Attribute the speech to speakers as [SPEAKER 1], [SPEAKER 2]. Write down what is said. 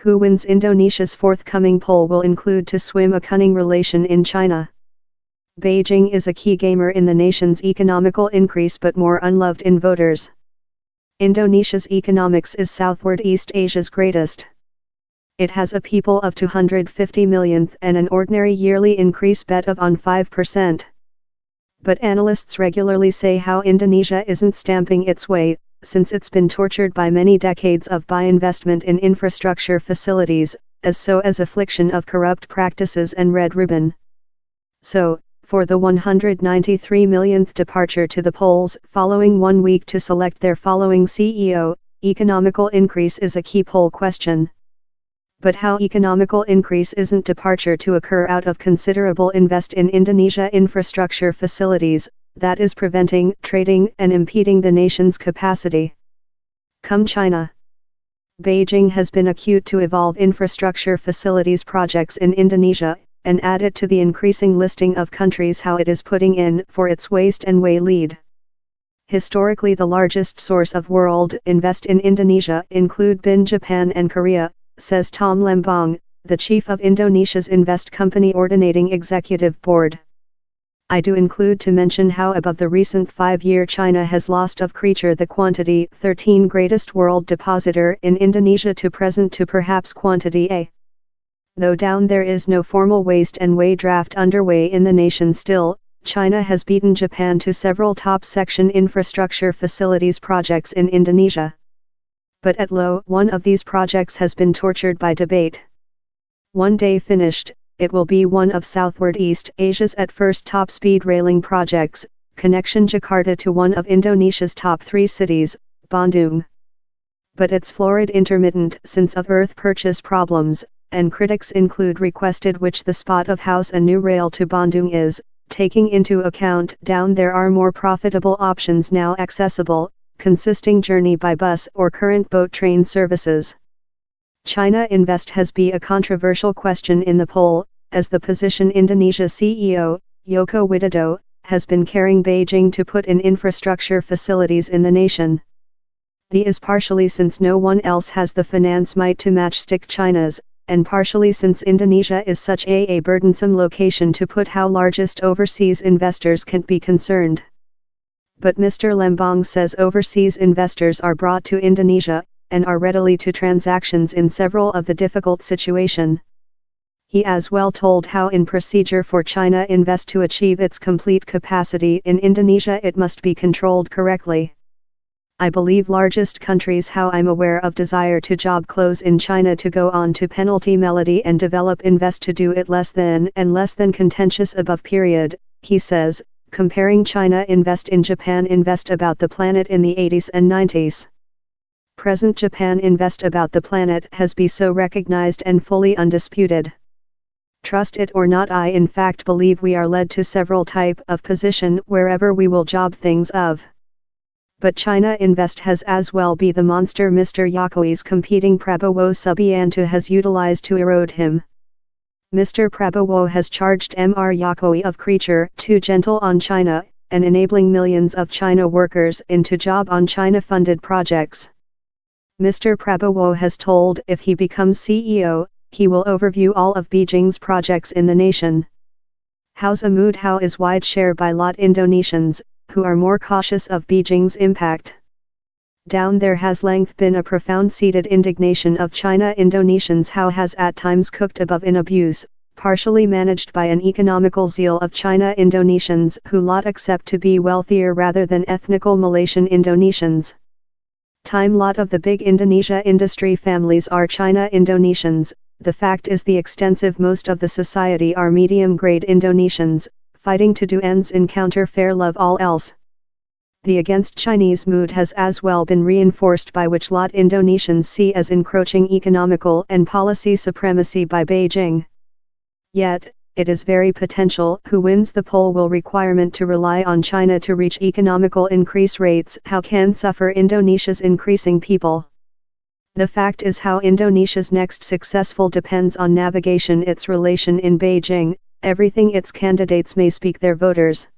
[SPEAKER 1] Who wins? Indonesia's forthcoming poll will include to swim a cunning relation in China. Beijing is a key gamer in the nation's economical increase but more unloved in voters. Indonesia's economics is southward East Asia's greatest. It has a people of 250 million and an ordinary yearly increase bet of on 5%. But analysts regularly say how Indonesia isn't stamping its way, since it's been tortured by many decades of investment in infrastructure facilities, as affliction of corrupt practices and red ribbon. So, for the 193 millionth departure to the polls following 1 week to select their following CEO, economical increase is a key poll question. But how economical increase isn't departure to occur out of considerable invest in Indonesia infrastructure facilities, that is preventing trading and impeding the nation's capacity. Come China. Beijing has been acute to evolve infrastructure facilities projects in Indonesia, and add it to the increasing listing of countries how it is putting in for its waste and way lead. Historically the largest source of world invest in Indonesia include been Japan and Korea, says Tom Lembong, the chief of Indonesia's invest company ordinating executive board. I do include to mention how above the recent 5-year China has lost of creature the quantity 13 greatest world depositor in Indonesia to present to perhaps quantity A. Though down there is no formal waste and way draft underway in the nation still, China has beaten Japan to several top section infrastructure facilities projects in Indonesia. But at low, one of these projects has been tortured by debate. One day finished, it will be one of southward East Asia's at first top speed railing projects, connection Jakarta to one of Indonesia's top 3 cities, Bandung. But it's florid intermittent since of earth purchase problems, and critics include requested which the spot of house a new rail to Bandung is, taking into account down there are more profitable options now accessible, consisting journey by bus or current boat train services. China invest has been a controversial question in the poll, as the position Indonesia CEO, Joko Widodo, has been carrying Beijing to put in infrastructure facilities in the nation. The is partially since no one else has the finance might to matchstick China's, and partially since Indonesia is such a burdensome location to put how largest overseas investors can be concerned. But Mr. Lembong says overseas investors are brought to Indonesia, and are readily to transactions in several of the difficult situation. He as well told how in procedure for China invest to achieve its complete capacity in Indonesia it must be controlled correctly. I believe largest countries how I'm aware of desire to job close in China to go on to penalty melody and develop invest to do it less than contentious above period, he says, comparing China invest in Japan invest about the planet in the 80s and 90s. Present Japan invest about the planet has been so recognized and fully undisputed. Trust it or not, I in fact believe we are led to several type of position wherever we will job things of. But China invest has as well be the monster Mr. Jokowi's competing Prabowo Subianto has utilized to erode him. Mr. Prabowo has charged Mr. Jokowi of creature too gentle on China, and enabling millions of China workers into job on China-funded projects. Mr. Prabowo has told if he becomes CEO, he will overview all of Beijing's projects in the nation. How's a mood how is wide share by lot Indonesians, who are more cautious of Beijing's impact. Down there has length been a profound seated indignation of China Indonesians how has at times cooked above in abuse, partially managed by an economical zeal of China Indonesians who lot accept to be wealthier rather than ethnical Malaysian Indonesians. Time lot of the big Indonesia industry families are China Indonesians, the fact is the extensive most of the society are medium grade Indonesians, fighting to do ends encounter fair love all else. The against Chinese mood has as well been reinforced by which lot Indonesians see as encroaching economical and policy supremacy by Beijing. Yet, it is very potential who wins the poll will requirement to rely on China to reach economical increase rates how can suffer Indonesia's increasing people. The fact is how Indonesia's next successful depends on navigation its relation in Beijing, everything its candidates may speak their voters.